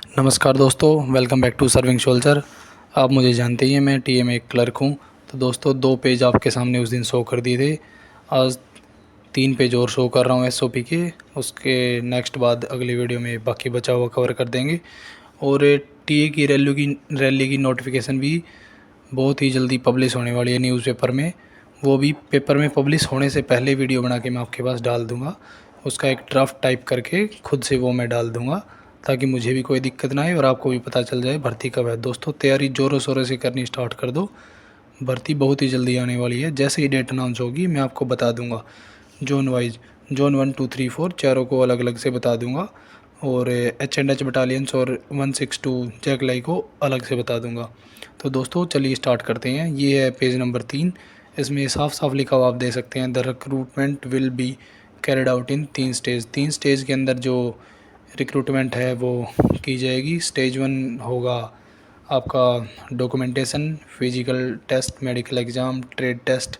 नमस्कार दोस्तों, welcome back to serving soldier. आप मुझे जानते ही हैं, मैं टीए में एक क्लर्क हूं। तो दोस्तों, 2 पेज आपके सामने उस दिन शो कर दिए थे। आज 3 पेज और शो कर रहा हूं एसओपी के। उसके नेक्स्ट बाद अगली वीडियो में बाकी बचा हुआ कवर कर देंगे। और टीए की रैली की नोटिफिकेशन भी बहुत ही जल्दी पब्लिश होने वाली है न्यूज़पेपर में। वो भी पेपर में पब्लिश होने से पहले वीडियो बना के मैं आपके पास डाल दूँगा। उसका एक ड्राफ्ट टाइप करके खुद से वो मैं डाल दूँगा, ताकि मुझे भी कोई दिक्कत ना आए और आपको भी पता चल जाए भर्ती कब है। दोस्तों, तैयारी ज़ोरों शोरों से करनी स्टार्ट कर दो। भर्ती बहुत ही जल्दी आने वाली है। जैसे ही डेट अनाउंस होगी मैं आपको बता दूँगा। जोन वाइज, जोन 1, 2, 3, 4 चारों को अलग अलग से बता दूँगा। और H&H बटालियंस और 162 जैकलाई को अलग से बता दूँगा। तो दोस्तों, चलिए स्टार्ट करते हैं। ये है पेज नंबर 3। इसमें साफ साफ लिखा हुआ आप देख सकते हैं, the recruitment will be carried out in 3 stage. 3 stage के अंदर जो रिक्रूटमेंट है वो की जाएगी। स्टेज 1 होगा आपका documentation, physical test, medical exam, trade test.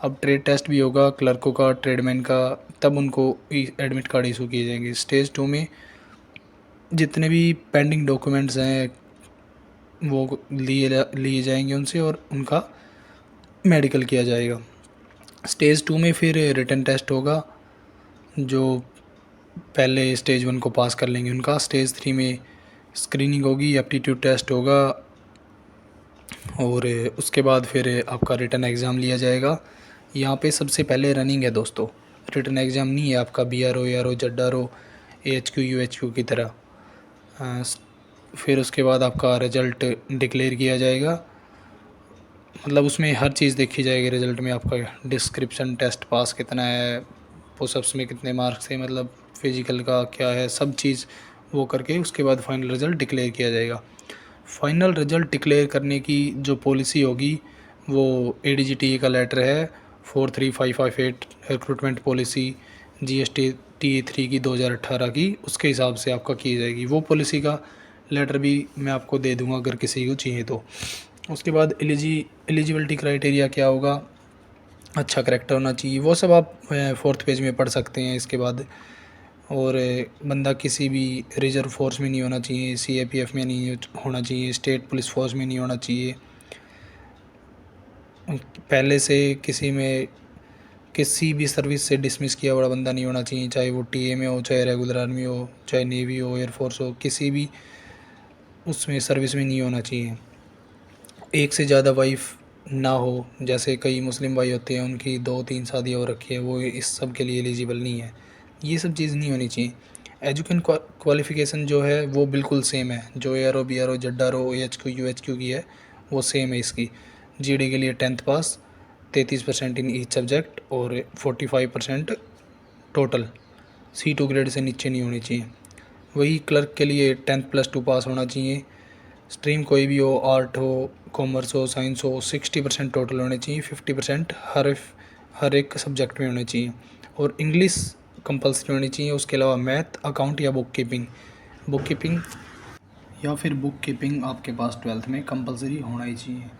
अब ट्रेड टेस्ट भी होगा क्लर्कों का, ट्रेडमैन का, तब उनको एडमिट कार्ड इशू किए जाएंगे। स्टेज 2 में जितने भी पेंडिंग डॉक्यूमेंट्स हैं वो लिए जाएंगे उनसे और उनका मेडिकल किया जाएगा। स्टेज 2 में फिर रिटन टेस्ट होगा। जो पहले स्टेज 1 को पास कर लेंगे उनका। स्टेज 3 में स्क्रीनिंग होगी, एप्टीट्यूड टेस्ट होगा और उसके बाद फिर आपका रिटन एग्ज़ाम लिया जाएगा। यहाँ पे सबसे पहले रनिंग है दोस्तों, रिटन एग्ज़ाम नहीं है आपका BRO, ARO, ZRO, AHQ, UHQ की तरह। फिर उसके बाद आपका रिज़ल्ट डिक्लेयर किया जाएगा। मतलब उसमें हर चीज़ देखी जाएगी रिज़ल्ट में। आपका डिस्क्रिप्शन टेस्ट पास कितना है, पुशअप्स में कितने मार्क्स है, मतलब फ़िज़िकल का क्या है, सब चीज़ वो करके उसके बाद फाइनल रिज़ल्ट डिक्लेयर किया जाएगा। फाइनल रिज़ल्ट डिक्लेयर करने की जो पॉलिसी होगी वो ADGTE का लेटर है 43558 रिक्रूटमेंट पॉलिसी GST TE3 की 2018 की, उसके हिसाब से आपका की जाएगी। वो पॉलिसी का लेटर भी मैं आपको दे दूंगा अगर किसी को चाहिए तो। उसके बाद एलिजिबिलिटी क्राइटेरिया क्या होगा, अच्छा करेक्टर होना चाहिए, वो सब आप 4th पेज में पढ़ सकते हैं। इसके बाद और बंदा किसी भी रिजर्व फोर्स में नहीं होना चाहिए, CAPF में नहीं होना चाहिए, स्टेट पुलिस फोर्स में नहीं होना चाहिए, पहले से किसी भी सर्विस से डिसमिस किया हुआ बंदा नहीं होना चाहिए, चाहे वो टीए में हो, चाहे रेगुलर आर्मी हो, चाहे नेवी हो, एयरफोर्स हो, किसी भी उसमें सर्विस में नहीं होना चाहिए। एक से ज़्यादा वाइफ ना हो, जैसे कई मुस्लिम भाई होते हैं उनकी 2-3 शादियाँ हो रखी है, वो इस सब के लिए एलिजिबल नहीं है। ये सब चीज़ नहीं होनी चाहिए। एजुकेशन क्वालिफ़िकेशन जो है वो बिल्कुल सेम है, जो ARO, BRO, ZRO, AHQ, UHQ की है वो सेम है इसकी। GD के लिए 10th pass, 33% in each subject और 45% टोटल। C2 ग्रेड से नीचे नहीं होनी चाहिए। वही क्लर्क के लिए 10th + 2 पास होना चाहिए। स्ट्रीम कोई भी हो, आर्ट हो, कॉमर्स हो, साइंस हो, 60% टोटल होने चाहिए, 50% हर एक सब्जेक्ट में होने चाहिए। और इंग्लिश कंपलसरी होनी चाहिए। उसके अलावा मैथ, अकाउंट या बुक कीपिंग या फिर बुक कीपिंग आपके पास 12th में कंपलसरी होना ही चाहिए।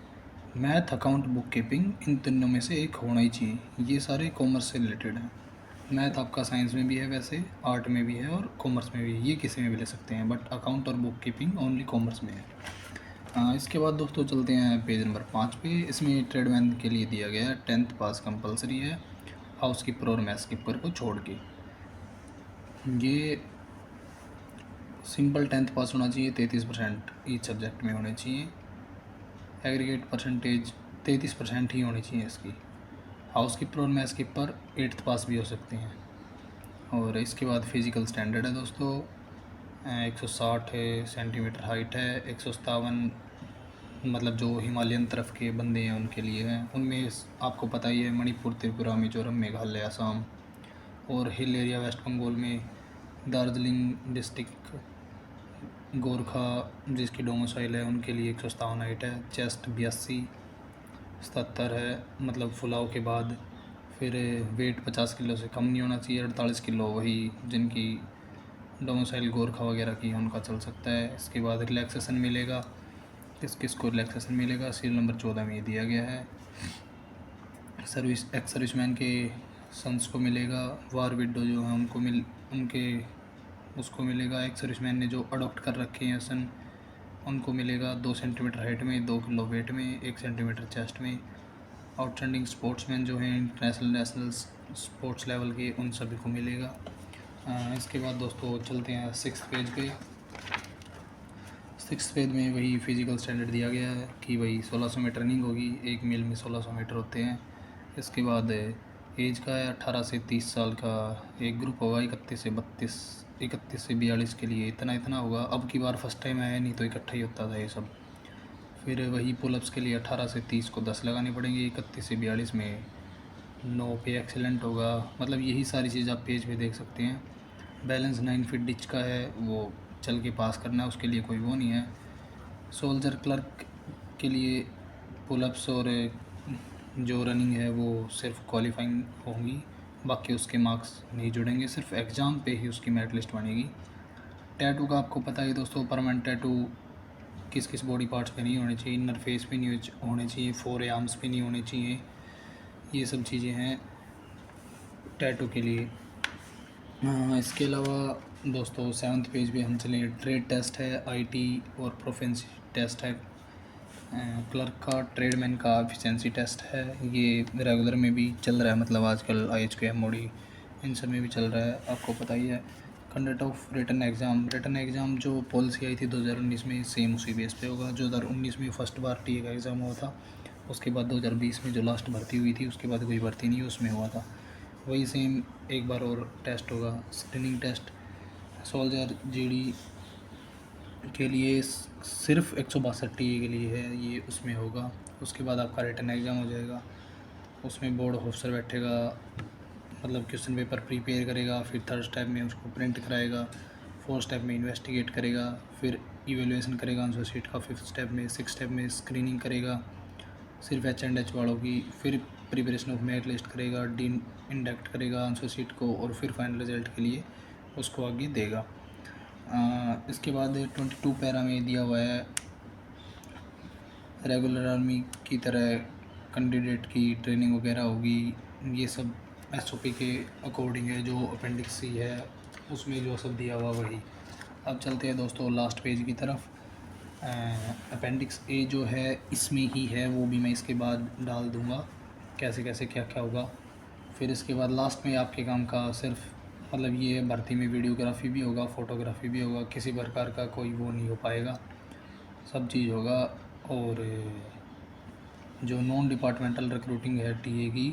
मैथ, अकाउंट, बुक कीपिंग, इन तीनों में से एक होना ही चाहिए। ये सारे कॉमर्स से रिलेटेड हैं। मैथ आपका साइंस में भी है, वैसे आर्ट में भी है और कॉमर्स में भी है, ये किसी में भी ले सकते हैं, बट अकाउंट और बुक कीपिंग ओनली कॉमर्स में है। इसके बाद दोस्तों चलते हैं पेज नंबर 5 पे। इसमें ट्रेडमैन के लिए दिया गया है 10th पास कंपलसरी है, हाउस कीपर और मैथ कीपर को छोड़ के। ये सिंपल 10th पास होना चाहिए, 33% ईच सब्जेक्ट में होने चाहिए। एग्रीगेट परसेंटेज 33% ही होनी चाहिए इसकी। हाउस कीपर और मैथ कीपर 8th पास भी हो सकते हैं। और इसके बाद फिज़िकल स्टैंडर्ड है दोस्तों, 160 सेंटीमीटर हाइट है, 157 मतलब जो हिमालयन तरफ के बंदे हैं उनके लिए हैं। उनमें आपको पता ही है मणिपुर, त्रिपुरा, मिजोरम, मेघालय, असम और हिल एरिया वेस्ट बंगाल में दार्जिलिंग डिस्ट्रिक्ट, गोरखा जिसकी डोमिसाइल है उनके लिए 157 हाइट है। चेस्ट 82 77 है, मतलब फुलाव के बाद। फिर वेट 50 किलो से कम नहीं होना चाहिए। 48 किलो वही जिनकी डोमिसाइल गोरखा वगैरह की है उनका चल सकता है। इसके बाद रिलैक्सेशन मिलेगा, किस किस को रिलैक्सेशन मिलेगा, सीरियल नंबर 14 में दिया गया है। एक्स सर्विसमैन के सन्स को मिलेगा। वार विडो जो है उनके उसको मिलेगा। एक सर्विसमैन ने जो अडॉप्ट कर रखे हैं सन, उनको मिलेगा 2 सेंटीमीटर हाइट में, 2 किलो वेट में, 1 सेंटीमीटर चेस्ट में। आउटस्टैंडिंग स्पोर्ट्समैन जो हैं इंटरनेशनल नेशनल स्पोर्ट्स लेवल के, उन सभी को मिलेगा। इसके बाद दोस्तों चलते हैं 6th पेज पे। 6th पेज में वही फिज़िकल स्टैंडर्ड दिया गया है कि भाई 1600 मीटर रनिंग होगी, एक मील में 1600 मीटर होते हैं। इसके बाद एज का है 18 से 30 साल का एक ग्रुप होगा, 31 से 42 के लिए इतना होगा। अब की बार फर्स्ट टाइम आया, नहीं तो इकट्ठा ही होता था ये सब। फिर वही पुलअप्स के लिए 18 से 30 को 10 लगाने पड़ेंगे, 31 से 42 में 9 पे एक्सीलेंट होगा। मतलब यही सारी चीज़ आप पेज पे देख सकते हैं। बैलेंस 9 फीट डिच का है, वो चल के पास करना है, उसके लिए कोई वो नहीं है। सोल्जर क्लर्क के लिए पुलअप्स और जो रनिंग है वो सिर्फ क्वालिफाइंग होंगी, बाकी उसके मार्क्स नहीं जुड़ेंगे, सिर्फ एग्ज़ाम पे ही उसकी मेरिट लिस्ट बनेगी। टैटू का आपको पता है दोस्तों, परमानेंट टैटू किस किस बॉडी पार्ट्स पे नहीं होने चाहिए। इनर फेस पे नहीं होने चाहिए, 4 आर्म्स पे नहीं होने चाहिए। ये सब चीज़ें हैं टैटू के लिए। इसके अलावा दोस्तों 7th पेज पे हम चलें, ट्रेड टेस्ट है, आईटी और प्रोफेंसी टेस्ट है। क्लर्क का, ट्रेडमैन का एफिशिएंसी टेस्ट है। ये रेगुलर में भी चल रहा है, मतलब आजकल IHK MOD इन सब में भी चल रहा है, आपको पता ही है। कंडक्ट ऑफ रिटन एग्ज़ाम जो पॉलिसी आई थी 2019 में, सेम उसी बेस पे होगा। 2019 में फर्स्ट बार टीए का एग्ज़ाम हुआ था, उसके बाद 2020 में जो लास्ट भर्ती हुई थी, उसके बाद कोई भर्ती नहीं उसमें हुआ था, वही सेम एक बार और टेस्ट होगा। स्क्रीनिंग टेस्ट सोल्जर GD के लिए सिर्फ 162 टीए के लिए है, ये उसमें होगा। उसके बाद आपका रिटन एग्ज़ाम हो जाएगा, उसमें बोर्ड ऑफिसर बैठेगा, मतलब क्वेश्चन पेपर प्रिपेयर करेगा, फिर 3rd स्टेप में उसको प्रिंट कराएगा, 4th स्टेप में इन्वेस्टिगेट करेगा, फिर इवेलुएशन करेगा आंसर शीट का 5th स्टेप में, 6th स्टेप में स्क्रीनिंग करेगा सिर्फ H&H वालों की, फिर प्रिपरेशन ऑफ मेरिट लिस्ट करेगा, डीन इंडक्ट करेगा आंसर शीट को, और फिर फाइनल रिजल्ट के लिए उसको आगे देगा। इसके बाद 22 पैरा में दिया हुआ है, रेगुलर आर्मी की तरह कैंडिडेट की ट्रेनिंग वगैरह होगी। ये सब SOP के अकॉर्डिंग है, जो अपेंडिक्स C है उसमें जो सब दिया हुआ वही। अब चलते हैं दोस्तों लास्ट पेज की तरफ। अपेंडिक्स A जो है इसमें ही है, वो भी मैं इसके बाद डाल दूँगा कैसे कैसे क्या क्या होगा। फिर इसके बाद लास्ट में आपके काम का सिर्फ मतलब ये भर्ती में वीडियोग्राफी भी होगा, फ़ोटोग्राफी भी होगा, किसी प्रकार का कोई वो नहीं हो पाएगा, सब चीज़ होगा। और जो नॉन डिपार्टमेंटल रिक्रूटिंग है टीए की,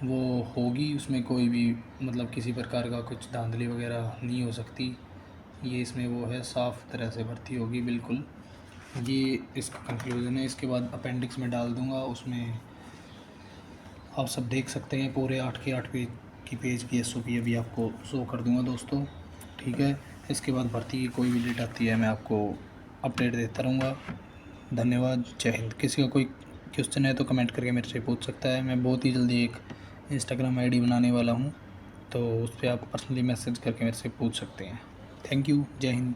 वो होगी, उसमें कोई भी मतलब किसी प्रकार का कुछ धांधली वगैरह नहीं हो सकती। ये इसमें वो है, साफ़ तरह से भर्ती होगी बिल्कुल। ये इसका कंक्लूज़न है। इसके बाद अपेंडिक्स में डाल दूँगा, उसमें आप सब देख सकते हैं, पूरे 8 के 8 पेज की SOP अभी आपको शो कर दूँगा दोस्तों, ठीक है। इसके बाद भर्ती की कोई भी डेट आती है मैं आपको अपडेट देता रहूँगा। धन्यवाद, जय हिंद। किसी का कोई क्वेश्चन है तो कमेंट करके मेरे से पूछ सकता है। मैं बहुत ही जल्दी एक Instagram ID बनाने वाला हूँ, तो उस पर आप पर्सनली मैसेज करके मेरे से पूछ सकते हैं। थैंक यू, जय हिंद।